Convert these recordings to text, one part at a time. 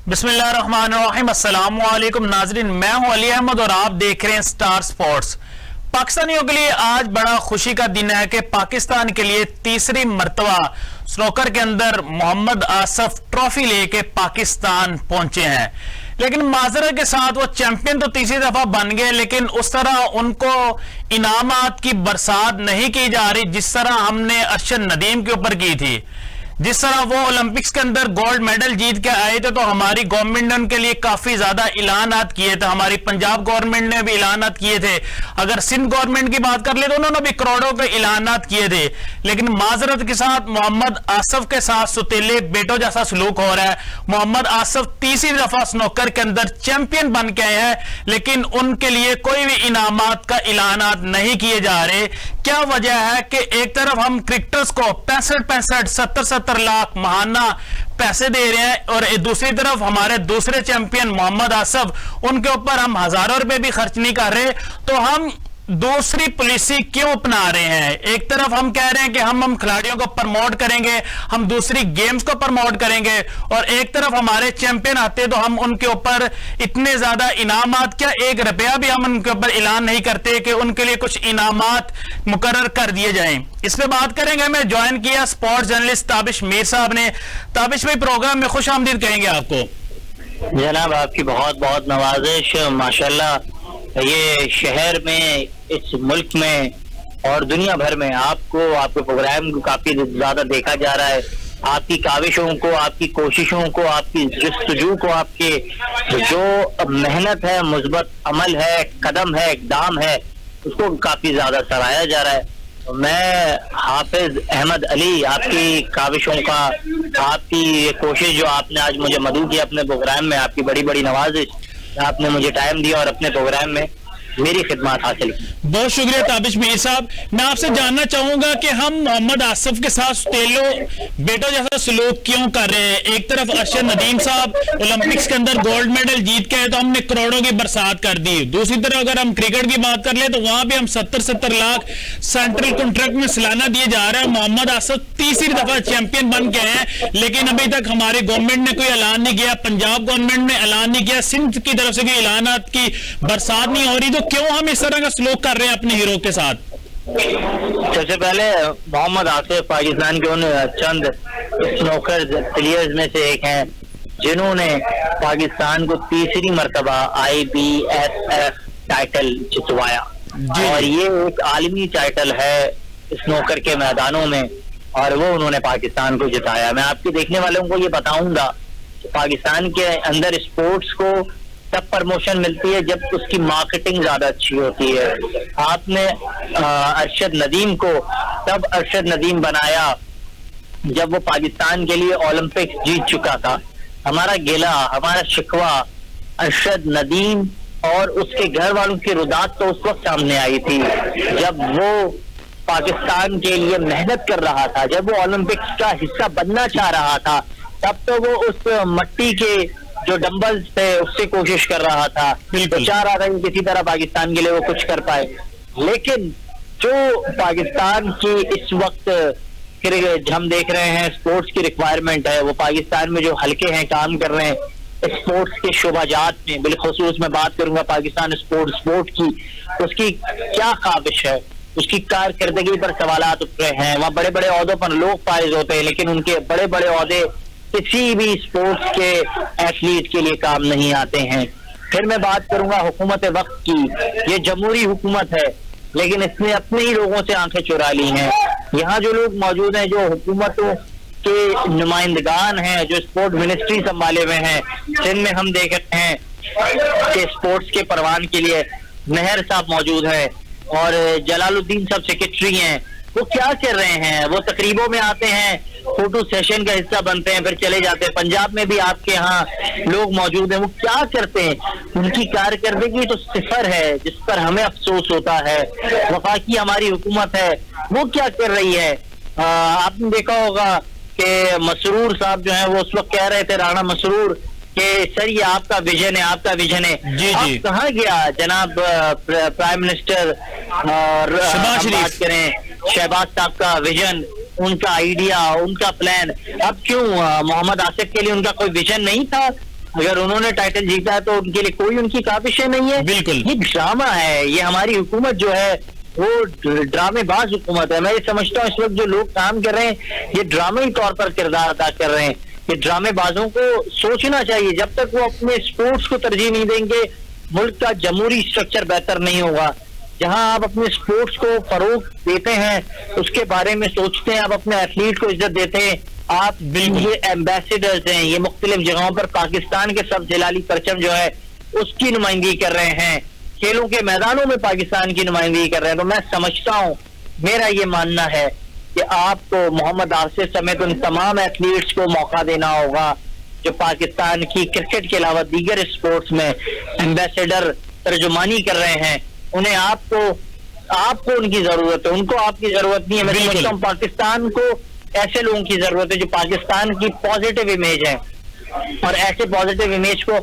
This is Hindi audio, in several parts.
बिस्मिल्लाहिर्रहमानिर्रहीम, अस्सलाम वालेकुम नाजरीन, मैं हूं अली अहमद और आप देख रहे हैं स्टार स्पोर्ट्स। पाकिस्तानियों के लिए आज बड़ा खुशी का दिन है कि पाकिस्तान के लिए तीसरी मर्तबा स्नूकर के अंदर मोहम्मद आसिफ ट्रॉफी लेके पाकिस्तान पहुंचे हैं। लेकिन माजरा के साथ वो चैंपियन तो तीसरी दफा बन गए, लेकिन उस तरह उनको इनामात की बरसात नहीं की जा रही जिस तरह हमने अरशद नदीम के ऊपर की थी। जिस तरह वो ओलंपिक्स के अंदर गोल्ड मेडल जीत के आए थे तो हमारी गवर्नमेंट ने उनके लिए काफी ज्यादा ऐलानात किए थे। हमारी पंजाब गवर्नमेंट ने भी ऐलानात किए थे। अगर सिंध गवर्नमेंट की बात कर ले तो उन्होंने भी करोड़ों के ऐलानात किए थे। लेकिन माजरत के साथ मोहम्मद आसिफ के साथ सुतीले बेटों जैसा सलूक हो रहा है। मोहम्मद आसिफ तीसरी दफा स्नूकर के अंदर चैंपियन बन के आए हैं, लेकिन उनके लिए कोई भी इनामात का ऐलानात नहीं किए जा रहे। क्या वजह है कि एक तरफ हम क्रिकेटर्स को 65 70 लाख महाना पैसे दे रहे हैं और दूसरी तरफ हमारे दूसरे चैंपियन मोहम्मद आसिफ, उनके ऊपर हम हजारों रुपए भी खर्च नहीं कर रहे। तो हम दूसरी पॉलिसी क्यों अपना रहे हैं? एक तरफ हम कह रहे हैं कि हम खिलाड़ियों को प्रमोट करेंगे, हम दूसरी गेम्स को प्रमोट करेंगे, और एक तरफ हमारे चैंपियन आते तो हम उनके ऊपर इतने ज्यादा इनामात, क्या 1 रुपया भी हम उनके ऊपर ऐलान नहीं करते कि उनके लिए कुछ इनामात मुकर्रर कर दिए जाएं। इस पे बात करेंगे। हमें ज्वाइन किया स्पोर्ट्स जर्नलिस्ट ताबिश मीर साहब ने। ताबिश भाई, प्रोग्राम में खुश आमदीद कहेंगे आपको। जनाब, आपकी बहुत बहुत नवाजिश। माशाल्लाह, ये शहर में, इस मुल्क में और दुनिया भर में आपको, आपके प्रोग्राम को काफी ज्यादा देखा जा रहा है। आपकी काविशों को, आपकी कोशिशों को, आपकी जस्तजू को, आपके जो मेहनत है, मुस्बत अमल है, कदम है, इक़दाम है, उसको काफी ज्यादा सराहा जा रहा है। मैं हाफिज अहमद अली, आपकी काविशों का, आपकी ये कोशिश जो आपने आज मुझे मदऊ किया अपने प्रोग्राम में, आपकी बड़ी बड़ी नवाजिश, आपने मुझे टाइम दिया और अपने प्रोग्राम में मेरी खिदमत हासिल की। बहुत शुक्रिया ताबिश मीर साहब। मैं आपसे जानना चाहूंगा कि हम मोहम्मद आसिफ के साथ तेलो बेटो जैसा सलूक क्यों कर रहे हैं? एक तरफ अरशद नदीम साहब ओलंपिक्स के अंदर गोल्ड मेडल जीत के आए तो हमने करोड़ों की बरसात कर दी। दूसरी तरफ अगर हम क्रिकेट की बात कर ले तो वहां भी हम 70 लाख सेंट्रल कॉन्ट्रैक्ट में सालाना दिए जा रहे हैं। मोहम्मद आसिफ तीसरी दफा चैंपियन बन के हैं, लेकिन अभी तक हमारी गवर्नमेंट ने कोई ऐलान नहीं किया, पंजाब गवर्नमेंट ने ऐलान नहीं किया, सिंध की तरफ से कोई ऐलानात की बरसात नहीं हो रही। तो क्यों हम इस तरह का सलूक कर रहे हैं अपने हीरो के साथ? सबसे पहले मोहम्मद आसिफ पाकिस्तान के उन चंद स्नूकर प्लेयर्स में से एक हैं जिन्होंने पाकिस्तान को तीसरी मर्तबा IBSF टाइटल जितवाया, और ये एक आलमी टाइटल है स्नूकर के मैदानों में, और वो उन्होंने पाकिस्तान को जिताया। मैं आपके देखने वालों को ये बताऊंगा कि पाकिस्तान के अंदर स्पोर्ट्स को तब प्रमोशन मिलती है जब उसकी मार्केटिंग ज्यादा अच्छी होती है। आपने अरशद नदीम को तब अरशद नदीम बनाया जब वो पाकिस्तान के लिए ओलंपिक्स जीत चुका था। हमारा गिला, हमारा शिकवा अरशद नदीम और उसके घर वालों की रुदात तो उस वक्त सामने आई थी जब वो पाकिस्तान के लिए मेहनत कर रहा था, जब वो ओलंपिक्स का हिस्सा बनना चाह रहा था। तब तो वो उस मट्टी के जो डंबल्स थे उससे कोशिश कर रहा था, तो चाह रहा था कि किसी तरह पाकिस्तान के लिए वो कुछ कर पाए। लेकिन जो पाकिस्तान की इस वक्त फिर हम देख रहे हैं स्पोर्ट्स की रिक्वायरमेंट है, वो पाकिस्तान में जो हल्के हैं काम कर रहे हैं स्पोर्ट्स के शोबाजात में, बिलखुसूस मैं बात करूंगा पाकिस्तान स्पोर्ट की, उसकी क्या काबिश है, उसकी कारकर्दगी पर सवालात उठ रहे हैं। वहाँ बड़े बड़े ओहदों पर लोग फाइज होते हैं, लेकिन उनके बड़े बड़े ओहदे किसी भी स्पोर्ट्स के एथलीट के लिए काम नहीं आते हैं। फिर मैं बात करूंगा हुकूमत वक्त की। ये जमहूरी हुकूमत है, लेकिन इसने अपने ही लोगों से आंखें चुरा ली हैं। यहाँ जो लोग मौजूद हैं, जो हुकूमतों के नुमाइंदगान हैं, जो स्पोर्ट मिनिस्ट्री संभाले हुए हैं, जिनमें हम देख रहे हैं कि स्पोर्ट्स के परवान के लिए मेहर साहब मौजूद है और जलालुद्दीन साहब सेक्रेटरी हैं, वो क्या कर रहे हैं? वो तकरीबों में आते हैं, फोटो सेशन का हिस्सा बनते हैं, फिर चले जाते हैं। पंजाब में भी आपके यहाँ लोग मौजूद हैं, वो क्या करते हैं? उनकी कारकर्दगी तो सिफर है, जिस पर हमें अफसोस होता है। वफाकी हमारी हुकूमत है, वो क्या कर रही है? आपने देखा होगा कि मसरूर साहब जो है वो उस वक्त कह रहे थे, राणा मसरूर, कि सर ये आपका विजन है, आपका विजन है। जी जी। कहाँ गया जनाब प्राइम मिनिस्टर? और बात करें शहबाज साहब का विजन, उनका आइडिया, उनका प्लान, अब क्यों मोहम्मद आसिफ के लिए उनका कोई विजन नहीं था? अगर उन्होंने टाइटल जीता है तो उनके लिए कोई उनकी काबिशें नहीं है। बिल्कुल। ये ड्रामा है, ये हमारी हुकूमत जो है वो ड्रामेबाज हुकूमत है। मैं ये समझता हूँ इस वक्त जो लोग काम कर रहे हैं ये ड्रामेई तौर पर किरदार अदा कर रहे हैं। ये ड्रामेबाजों को सोचना चाहिए, जब तक वो अपने स्पोर्ट्स को तरजीह नहीं देंगे मुल्क का जमहूरी स्ट्रक्चर बेहतर नहीं होगा। जहां आप अपने स्पोर्ट्स को फरोग देते हैं, उसके बारे में सोचते हैं, आप अपने एथलीट को इज्जत देते हैं, आप ये एम्बेसडर्स हैं, ये मुख्तलिफ जगहों पर पाकिस्तान के सब जलाली परचम जो है उसकी नुमाइंदगी कर रहे हैं, खेलों के मैदानों में पाकिस्तान की नुमाइंदगी कर रहे हैं। तो मैं समझता हूं, मेरा ये मानना है कि आपको मोहम्मद आसिफ समेत उन तमाम एथलीट्स को मौका देना होगा जो पाकिस्तान की क्रिकेट के अलावा दीगर स्पोर्ट्स में एम्बेसडर तर्जुमानी कर रहे हैं। उन्हें आपको उनकी जरूरत है, उनको आपकी जरूरत नहीं है। मैं समझता हूँ पाकिस्तान को ऐसे लोगों की जरूरत है जो पाकिस्तान की पॉजिटिव इमेज है, और ऐसे पॉजिटिव इमेज को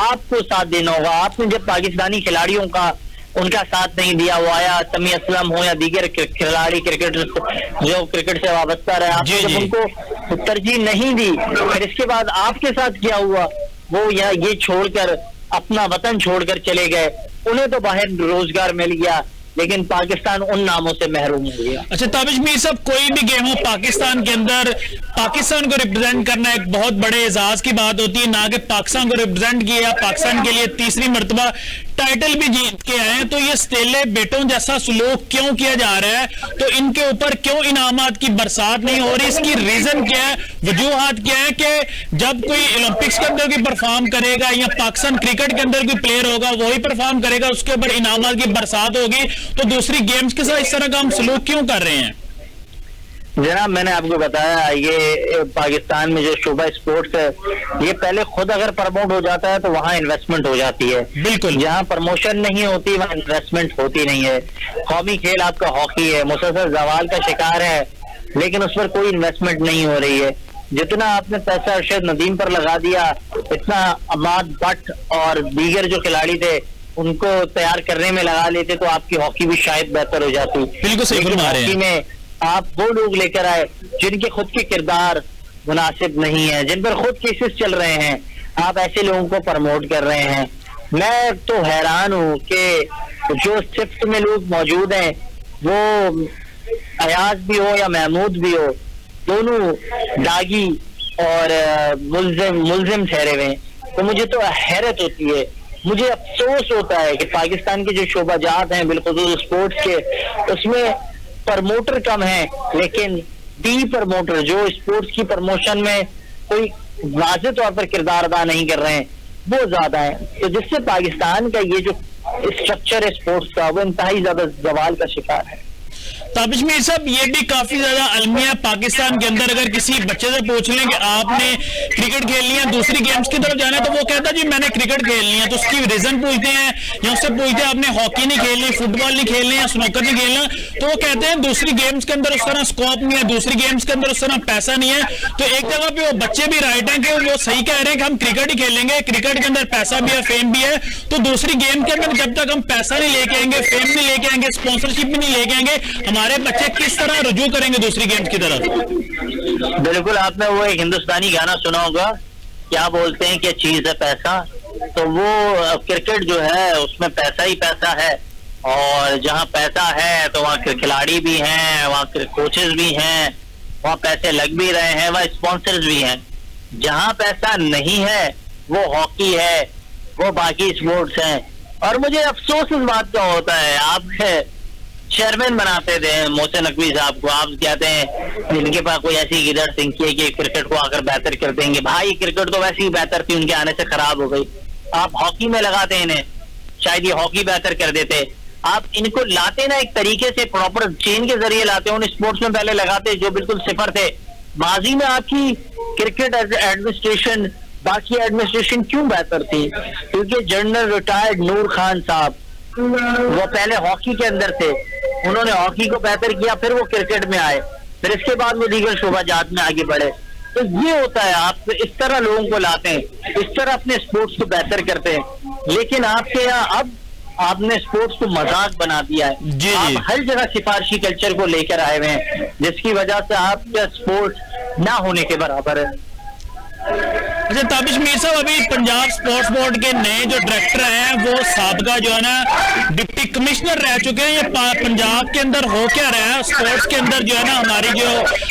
आपको साथ देना होगा। आपने जब पाकिस्तानी खिलाड़ियों का उनका साथ नहीं दिया, वो आया समी असलम हो या दीगर खिलाड़ी क्रिकेट जो क्रिकेट से वाबस्ता रहे, आपने जब उनको तरजीह नहीं दी, फिर इसके बाद आपके साथ क्या हुआ? वो ये छोड़कर अपना वतन छोड़कर चले गए। उन्हें तो बाहर रोजगार मिल गया, लेकिन पाकिस्तान उन नामों से महरूम हो गया। अच्छा ताबिश मीर साहब, कोई भी गेम हो पाकिस्तान के अंदर, पाकिस्तान को रिप्रेजेंट करना एक बहुत बड़े एजाज की बात होती है। ना कि पाकिस्तान को रिप्रेजेंट किया, पाकिस्तान के लिए तीसरी मर्तबा टाइटल भी जीत के आए हैं, तो ये स्टेले बेटों जैसा सलूक क्यों किया जा रहा है? तो इनके ऊपर क्यों इनामात की बरसात नहीं हो रही? इसकी रीजन क्या है, वजूहात क्या है कि जब कोई ओलंपिक्स के अंदर कोई परफॉर्म करेगा या पाकिस्तान क्रिकेट के अंदर कोई प्लेयर होगा वही परफॉर्म करेगा, उसके ऊपर इनामात की बरसात होगी, तो दूसरी गेम्स के साथ इस तरह का हम सलूक क्यों कर रहे हैं? जनाब, मैंने आपको बताया ये पाकिस्तान में जो शोबा स्पोर्ट्स है ये पहले खुद अगर प्रमोट हो जाता है तो वहाँ इन्वेस्टमेंट हो जाती है। बिल्कुल। जहाँ प्रमोशन नहीं होती वहाँ इन्वेस्टमेंट होती नहीं है। कौमी खेल आपका हॉकी है, मुसलसल जवाल का शिकार है, लेकिन उस पर कोई इन्वेस्टमेंट नहीं हो रही है। जितना आपने पैसा अरशद नदीम पर लगा दिया, इतना अमाद भट्ट और दीगर जो खिलाड़ी थे उनको तैयार करने में लगा लेते तो आपकी हॉकी भी शायद बेहतर हो जाती। बिल्कुल सही फरमा रहे हैं। हॉकी में आप वो लोग लेकर आए जिनके खुद के किरदार मुनासिब नहीं है, जिन पर खुद केसेस चल रहे हैं, आप ऐसे लोगों को प्रमोट कर रहे हैं। मैं तो हैरान हूँ कि जो सिफ्ट में लोग मौजूद हैं वो अयाज भी हो या महमूद भी हो, दोनों दागी और मुल्जिम ठहरे हुए हैं। तो मुझे तो हैरत होती है, मुझे अफसोस होता है कि पाकिस्तान के जो शोबाजात हैं बिल्कुल स्पोर्ट्स के, उसमें प्रमोटर कम है, लेकिन डी प्रमोटर जो स्पोर्ट्स की प्रमोशन में कोई वाज़ेह तौर पर किरदार अदा नहीं कर रहे हैं वो ज्यादा है। तो जिससे पाकिस्तान का ये जो स्ट्रक्चर है स्पोर्ट्स का वो इंतहाई ज्यादा जवाल का शिकार है। ताबिश मीर साहब, ये भी काफी ज्यादा अलमिया पाकिस्तान के अंदर, अगर किसी बच्चे से पूछ लें कि आपने क्रिकेट खेल लिया, दूसरी गेम्स की तरफ जाना है, तो वो कहता है जी मैंने क्रिकेट खेल लिया। तो उसकी रीजन पूछते हैं या उससे पूछते हैं आपने हॉकी नहीं खेलनी, फुटबॉल नहीं खेलनी या स्नूकर नहीं खेलना, तो वो कहते हैं दूसरी गेम्स के अंदर उस तरह स्कोप नहीं है, दूसरी गेम्स के अंदर उस तरह पैसा नहीं है। तो एक जगह पे वो बच्चे भी राइट है कि वो सही कह रहे हैं कि हम क्रिकेट ही खेलेंगे, क्रिकेट के अंदर पैसा भी है, फेम भी है, तो दूसरी गेम के अंदर जब तक हम पैसा नहीं लेके आएंगे, फेम नहीं लेके आएंगे, स्पॉन्सरशिप भी नहीं लेके आएंगे, हमारे बच्चे किस तरह रुजू करेंगे दूसरी गेम्स की तरफ? बिल्कुल, आपने वो एक हिंदुस्तानी गाना सुना होगा, क्या बोलते हैं कि चीज है पैसा। तो वो क्रिकेट जो है उसमें पैसा ही पैसा है, और जहाँ पैसा है तो वहाँ खिलाड़ी भी हैं, वहाँ कोचेस भी हैं, वहाँ पैसे लग भी रहे हैं, वहाँ स्पॉन्सर्स भी हैं। जहाँ पैसा नहीं है वो हॉकी है, वो बाकी स्पोर्ट्स हैं। और मुझे अफसोस इस बात का होता है, आप चेयरमैन बनाते थे मोहसिन नकवी साहब को, आप कहते हैं इनके पास कोई ऐसी गिदड़ सिंकी है कि क्रिकेट को आकर बेहतर कर देंगे। भाई क्रिकेट तो वैसे ही बेहतर थी, उनके आने से खराब हो गई। आप हॉकी में लगाते हैं इन्हें, शायद ये हॉकी बेहतर कर देते। आप इनको लाते ना एक तरीके से प्रॉपर चेन के जरिए लाते, उन स्पोर्ट्स में पहले लगाते जो बिल्कुल सिफर थे। माजी में आपकी क्रिकेट एडमिनिस्ट्रेशन बाकी एडमिनिस्ट्रेशन क्यों बेहतर थी? क्योंकि जनरल रिटायर्ड नूर खान साहब वो पहले हॉकी के अंदर थे, उन्होंने हॉकी को बेहतर किया, फिर वो क्रिकेट में आए, फिर इसके बाद वो दीगर शोबाजात में आगे बढ़े। तो ये होता है, आप इस तरह लोगों को लाते हैं, इस तरह अपने स्पोर्ट्स को बेहतर करते हैं। लेकिन आपके यहाँ अब आपने स्पोर्ट्स को मजाक बना दिया है, आप हर जगह सिफारशी कल्चर को लेकर आए हुए हैं, जिसकी वजह से आपका स्पोर्ट्स ना होने के बराबर है। अच्छा ताबिश मीर साहब, अभी पंजाब स्पोर्ट्स बोर्ड के नए जो डायरेक्टर हैं वो साबका जो है ना डिप्टी कमिश्नर रह चुके हैं। ये पंजाब के अंदर हो क्या रहा है स्पोर्ट्स के अंदर जो है ना, हमारी जो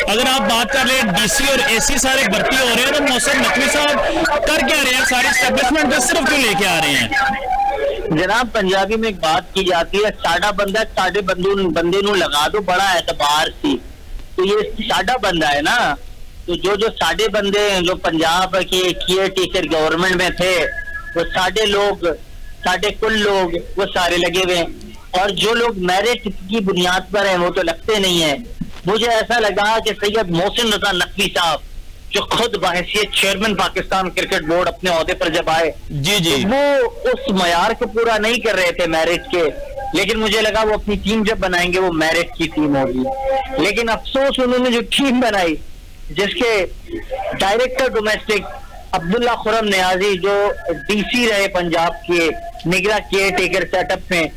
अगर आप बात कर ले डीसी और एसी सारे भर्ती हो रहे हैं, तो मोहसिन नकवी साहब कर क्या रहे हैं, सारी एस्टेब्लिशमेंट को सिर्फ क्यों लेके आ रहे हैं? जनाब पंजाबी में एक बात की जाती है, साडा बंदा साडे बंदे नू लगा दो बड़ा एतबार सी। तो ये साडा बंदा है ना, तो जो साडे बंदे जो पंजाब के केयर टेकर गवर्नमेंट में थे, वो साडे कुल लोग वो सारे लगे हुए हैं। और जो लोग मेरिट की बुनियाद पर हैं वो तो लगते नहीं है। मुझे ऐसा लगा कि सैयद मोहसिन रजा नकवी साहब जो खुद बहैसियत चेयरमैन पाकिस्तान क्रिकेट बोर्ड अपने ओहदे पर जब आए, जी तो वो उस मयार को पूरा नहीं कर रहे थे मेरिट के, लेकिन मुझे लगा वो अपनी टीम जब बनाएंगे वो मेरिट की टीम होगी। लेकिन अफसोस उन्होंने जो टीम बनाई जिसके डायरेक्टर डोमेस्टिक अब्दुल्ला खुरम नियाजी जो डीसी रहे पंजाब के निगरा केयर टेकर सेटअप में,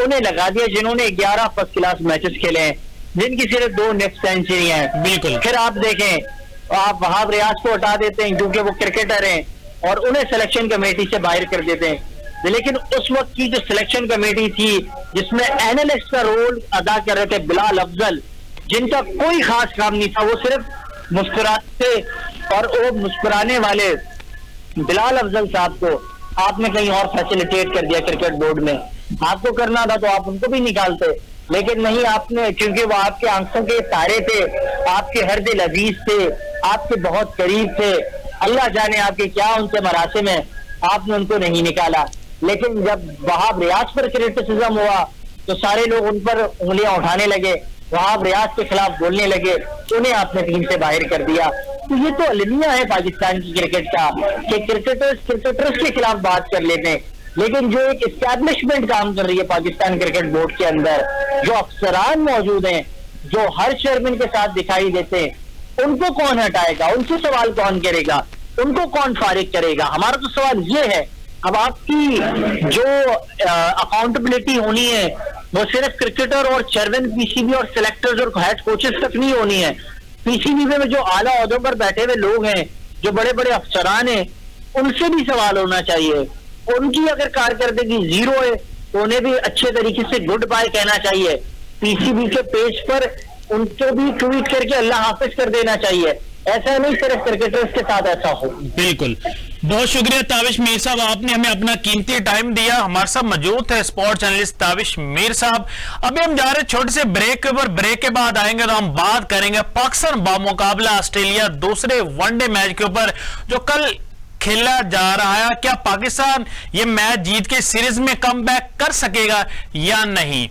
उन्हें लगा दिया जिन्होंने 11 फर्स्ट क्लास मैचेस खेले हैं, जिनकी सिर्फ 2 नेट सेंचुरी हैं। बिल्कुल। फिर आप देखें आप वहाब रियाज को हटा देते हैं क्योंकि वो क्रिकेटर हैं और उन्हें सिलेक्शन कमेटी से बाहर कर देते हैं। लेकिन उस वक्त की जो सिलेक्शन कमेटी थी जिसमें एनालिस्ट का रोल अदा कर रहे थे बिलाल अफजल, जिनका कोई खास काम नहीं था, वो सिर्फ मुस्कुराते, और वो मुस्कुराने वाले बिलाल अफजल साहब को आपने कहीं और फैसिलिटेट कर दिया क्रिकेट बोर्ड में। आपको करना था तो आप उनको भी निकालते, लेकिन नहीं आपने, क्योंकि वो आपके आंखों के तारे थे, आपके हर दिल अजीज थे, आपके बहुत करीब थे, अल्लाह जाने आपके क्या उनसे मरासिम है, आपने उनको नहीं निकाला। लेकिन जब वहाब रियाज पर क्रिटिसिज्म हुआ तो सारे लोग उन पर उंगलियां उठाने लगे, वहाब रियाज के खिलाफ बोलने लगे, उन्हें आपने टीम से बाहर कर दिया। तो ये तो अलमिया है पाकिस्तान की क्रिकेट का कि क्रिकेटर्स के खिलाफ बात कर लेते हैं, लेकिन जो एक एस्टैब्लिशमेंट काम कर रही है पाकिस्तान क्रिकेट बोर्ड के अंदर, जो अफसरान मौजूद हैं, जो हर चेयरमैन के साथ दिखाई देते हैं, उनको कौन हटाएगा, उनसे सवाल कौन करेगा, उनको कौन फारिग करेगा? हमारा तो सवाल ये है। अब आपकी जो अकाउंटेबिलिटी होनी है वो सिर्फ क्रिकेटर और चेयरमैन पीसीबी और सिलेक्टर्स और हेड कोचेस तक नहीं होनी है। पीसीबी में जो आला ओहदों पर बैठे हुए लोग हैं, जो बड़े बड़े अफसरान हैं, उनसे भी सवाल होना चाहिए। उनकी अगर कारकर्दगी जीरो है तो उन्हें भी अच्छे तरीके से गुड बाय कहना चाहिए। पीसीबी के पेज पर उनको भी ट्वीट करके अल्लाह हाफिज कर देना चाहिए। ऐसा नहीं सिर्फ क्रिकेटर्स के साथ ऐसा हो। बिल्कुल, बहुत शुक्रिया ताबिश मीर साहब, आपने हमें अपना कीमती टाइम दिया। हमारे साथ मौजूद थे स्पोर्ट्स जर्नलिस्ट ताबिश मीर साहब। अभी हम जा रहे हैं छोटे से ब्रेक के ऊपर, ब्रेक के बाद आएंगे तो हम बात करेंगे पाकिस्तान बामुकाबला ऑस्ट्रेलिया दूसरे वनडे मैच के ऊपर जो कल खेला जा रहा है। क्या पाकिस्तान ये मैच जीत के सीरीज में कमबैक कर सकेगा या नहीं?